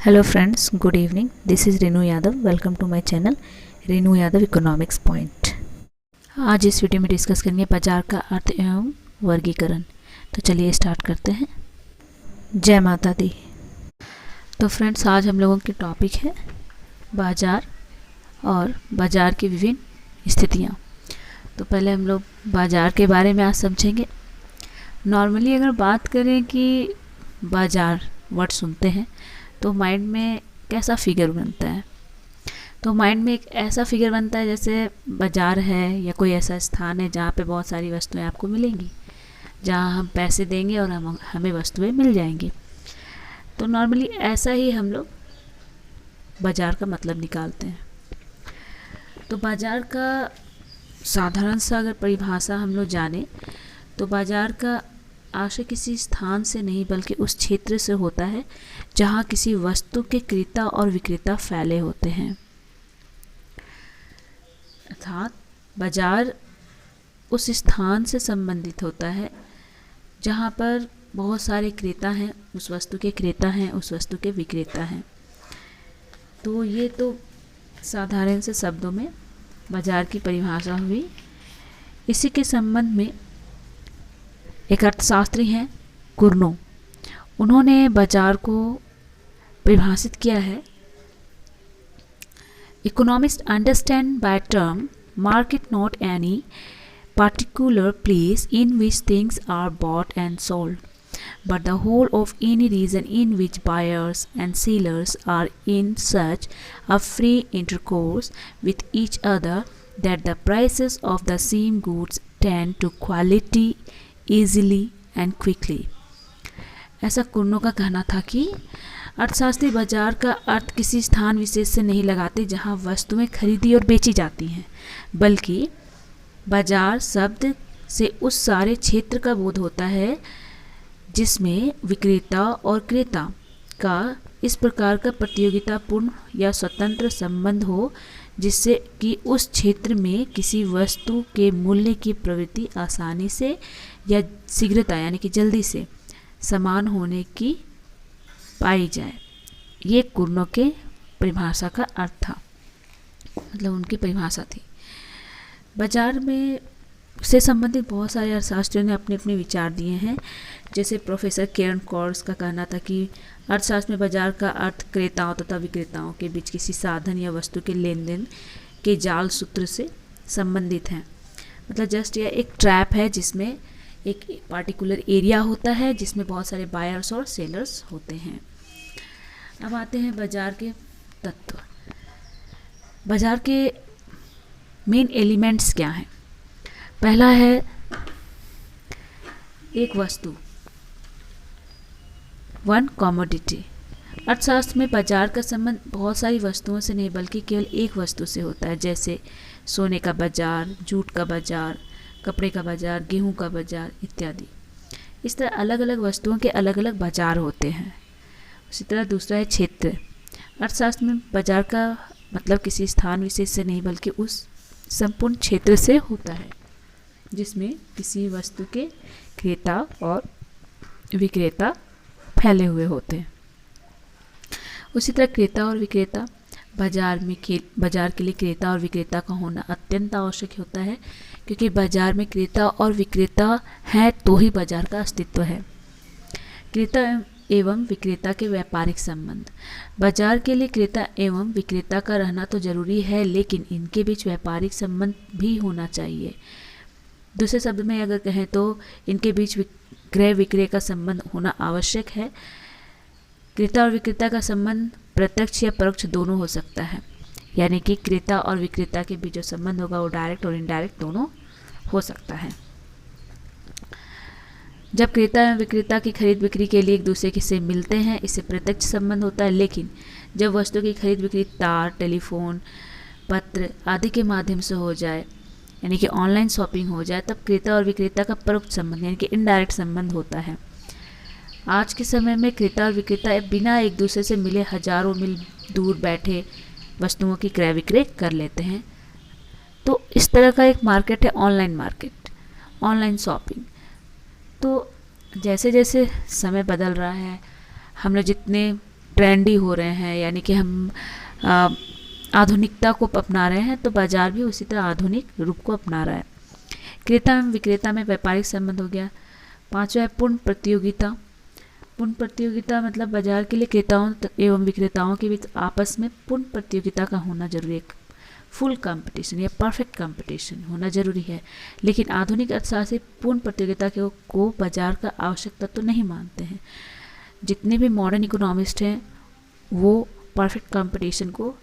Hello friends, good evening. This is Renu Yadav. Welcome to my channel Renu Yadav economics point. आज इस video में discuss करेंगे बाजार का अर्थ एवं वर्गीकरण। तो चलिए स्टार्ट करते हैं। जय माता दी। तो फ्रेंड्स, आज हम लोगों की टॉपिक है बाजार और बाजार की विभिन्न स्थितियाँ। तो पहले हम लोग बाजार के बारे में आज समझेंगे। नॉर्मली अगर बात करें कि बाजार वर्ड सुनते हैं तो माइंड में कैसा फिगर बनता है? तो माइंड में एक ऐसा फिगर बनता है जैसे बाज़ार है या कोई ऐसा स्थान है जहाँ पे बहुत सारी वस्तुएं आपको मिलेंगी, जहाँ हम पैसे देंगे और हमें वस्तुएं मिल जाएंगी। तो नॉर्मली ऐसा ही हम लोग बाज़ार का मतलब निकालते हैं। तो बाज़ार का साधारण सा अगर परिभाषा हम लोग जाने तो बाज़ार का आशय किसी स्थान से नहीं बल्कि उस क्षेत्र से होता है जहाँ किसी वस्तु के क्रेता और विक्रेता फैले होते हैं। अर्थात बाजार उस स्थान से संबंधित होता है जहाँ पर बहुत सारे क्रेता हैं, उस वस्तु के क्रेता हैं, उस वस्तु के विक्रेता हैं। तो ये तो साधारण से शब्दों में बाजार की परिभाषा हुई। इसी के संबंध में एक अर्थशास्त्री हैं कुर्नो, उन्होंने बाजार को परिभाषित किया है। Economist understand by term market not any particular place in which things are bought and sold, but the whole of any region in which buyers and sellers are in such a free intercourse with each other that the prices of the same goods tend to quality easily and quickly। ऐसा कुर्नो का कहना था कि अर्थशास्त्री बाजार का अर्थ किसी स्थान विशेष से नहीं लगाते जहां वस्तुएं खरीदी और बेची जाती हैं, बल्कि बाजार शब्द से उस सारे क्षेत्र का बोध होता है जिसमें विक्रेता और क्रेता का इस प्रकार का प्रतियोगितापूर्ण या स्वतंत्र संबंध हो जिससे कि उस क्षेत्र में किसी वस्तु के मूल्य की प्रवृत्ति आसानी से या शीघ्रता यानी कि जल्दी से समान होने की पाई जाए। ये कुर्नो के परिभाषा का अर्थ था, मतलब उनकी परिभाषा थी। बाजार में से संबंधित बहुत सारे अर्थशास्त्रियों ने अपने अपने विचार दिए हैं। जैसे प्रोफेसर केरन कॉर्स का कहना था कि अर्थशास्त्र में बाजार का अर्थ क्रेताओं तथा विक्रेताओं के बीच किसी साधन या वस्तु के लेन देन के जाल सूत्र से संबंधित है। मतलब जस्ट यह एक ट्रैप है जिसमें एक पार्टिकुलर एरिया होता है जिसमें बहुत सारे बायर्स और सेलर्स होते हैं। अब आते हैं बाजार के तत्व। बाजार के मेन एलिमेंट्स क्या हैं? पहला है एक वस्तु, वन कमोडिटी। अर्थशास्त्र में बाजार का संबंध बहुत सारी वस्तुओं से नहीं बल्कि केवल एक वस्तु से होता है, जैसे सोने का बाजार, जूट का बाजार, कपड़े का बाजार, गेहूं का बाजार इत्यादि। इस तरह अलग अलग वस्तुओं के अलग अलग बाजार होते हैं। उसी तरह दूसरा है क्षेत्र। अर्थशास्त्र में बाजार का मतलब किसी स्थान विशेष से नहीं बल्कि उस संपूर्ण क्षेत्र से होता है जिसमें किसी वस्तु के क्रेता और विक्रेता फैले हुए होते हैं। उसी तरह क्रेता और विक्रेता, बाजार के लिए क्रेता और विक्रेता का होना अत्यंत आवश्यक होता है, क्योंकि बाजार में क्रेता और विक्रेता हैं तो ही बाजार का अस्तित्व है। क्रेता एवं विक्रेता के व्यापारिक संबंध। बाजार के लिए क्रेता एवं विक्रेता का रहना तो जरूरी है, लेकिन इनके बीच व्यापारिक संबंध भी होना चाहिए। दूसरे शब्द में अगर कहें तो इनके बीच क्रय विक्रय का संबंध होना आवश्यक है। क्रेता और विक्रेता का संबंध प्रत्यक्ष या परोक्ष दोनों हो सकता है, यानी कि क्रेता और विक्रेता के बीच जो संबंध होगा वो डायरेक्ट और इनडायरेक्ट दोनों हो सकता है। जब क्रेता एवं विक्रेता की खरीद बिक्री के लिए एक दूसरे से मिलते हैं, इससे प्रत्यक्ष संबंध होता है, लेकिन जब वस्तु की खरीद बिक्री तार, टेलीफोन, पत्र आदि के माध्यम से हो जाए, यानी कि ऑनलाइन शॉपिंग हो जाए, तब क्रेता और विक्रेता का परोक्ष संबंध यानी कि इनडायरेक्ट संबंध होता है। आज के समय में क्रेता और विक्रेता बिना एक दूसरे से मिले हजारों मील दूर बैठे वस्तुओं की क्रय विक्रय कर लेते हैं। तो इस तरह का एक मार्केट है ऑनलाइन मार्केट, ऑनलाइन शॉपिंग। तो जैसे जैसे समय बदल रहा है, हम लोग जितने ट्रेंडी हो रहे हैं, यानी कि हम आधुनिकता को अपना रहे हैं, तो बाजार भी उसी तरह आधुनिक रूप को अपना रहा है। क्रेता एवं विक्रेता में व्यापारिक संबंध हो गया। 5वां है पूर्ण प्रतियोगिता। पूर्ण प्रतियोगिता मतलब बाजार के लिए क्रेताओं एवं विक्रेताओं के बीच आपस में पूर्ण प्रतियोगिता का होना जरूरी है। फुल कंपटीशन या परफेक्ट कंपटीशन होना जरूरी है। लेकिन आधुनिक अर्थशास्त्री पूर्ण प्रतियोगिता को बाजार का आवश्यक तत्व तो नहीं मानते हैं। जितने भी मॉडर्न इकोनॉमिस्ट हैं वो परफेक्ट कंपटीशन को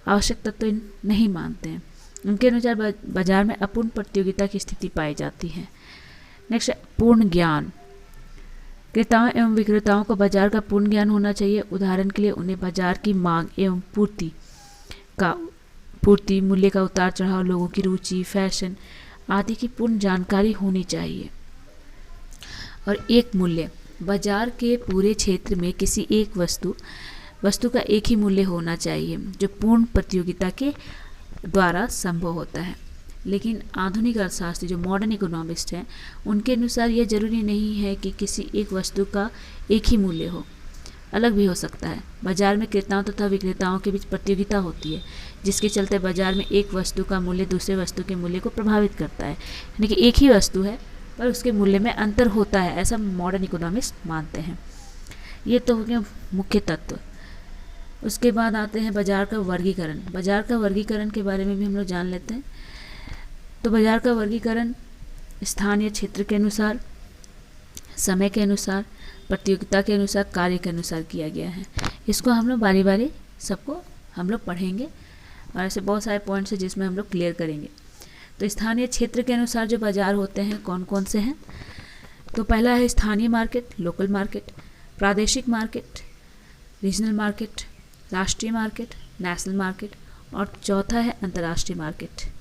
आवश्यक तत्व तो नहीं मानते हैं। उनके अनुसार बाजार में अपूर्ण प्रतियोगिता की स्थिति पाई जाती है। नेक्स्ट है पूर्ण ज्ञान। क्रेताओं एवं विक्रेताओं को बाजार का पूर्ण ज्ञान होना चाहिए। उदाहरण के लिए उन्हें बाजार की मांग एवं पूर्ति, मूल्य का उतार चढ़ाव, लोगों की रुचि, फैशन आदि की पूर्ण जानकारी होनी चाहिए। और एक मूल्य, बाजार के पूरे क्षेत्र में किसी एक वस्तु का एक ही मूल्य होना चाहिए जो पूर्ण प्रतियोगिता के द्वारा संभव होता है। लेकिन आधुनिक अर्थशास्त्री जो मॉडर्न इकोनॉमिस्ट हैं उनके अनुसार यह जरूरी नहीं है कि किसी एक वस्तु का एक ही मूल्य हो, अलग भी हो सकता है। बाजार में क्रेताओं तथा विक्रेताओं के बीच प्रतियोगिता होती है, जिसके चलते बाजार में एक वस्तु का मूल्य दूसरे वस्तु के मूल्य को प्रभावित करता है। यानी कि एक ही वस्तु है पर उसके मूल्य में अंतर होता है, ऐसा मॉडर्न इकोनॉमिस्ट मानते हैं। ये तो हो गया मुख्य तत्व। उसके बाद आते हैं बाजार का वर्गीकरण। बाजार का वर्गीकरण के बारे में भी हम लोग जान लेते हैं। तो बाजार का वर्गीकरण स्थानीय क्षेत्र के अनुसार, समय के अनुसार, प्रतियोगिता के अनुसार, कार्य के अनुसार किया गया है। इसको हम लोग बारी बारी सबको हम लोग पढ़ेंगे और ऐसे बहुत सारे पॉइंट्स हैं जिसमें हम लोग क्लियर करेंगे। तो स्थानीय क्षेत्र के अनुसार जो बाजार होते हैं कौन कौन से हैं? तो पहला है स्थानीय मार्केट, लोकल मार्केट, प्रादेशिक मार्केट, रीजनल मार्केट, राष्ट्रीय मार्केट, नेशनल मार्केट और चौथा है अंतर्राष्ट्रीय मार्केट।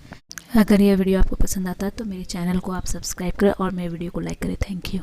अगर यह वीडियो आपको पसंद आता है तो मेरे चैनल को आप सब्सक्राइब करें और मेरे वीडियो को लाइक करें। Thank you.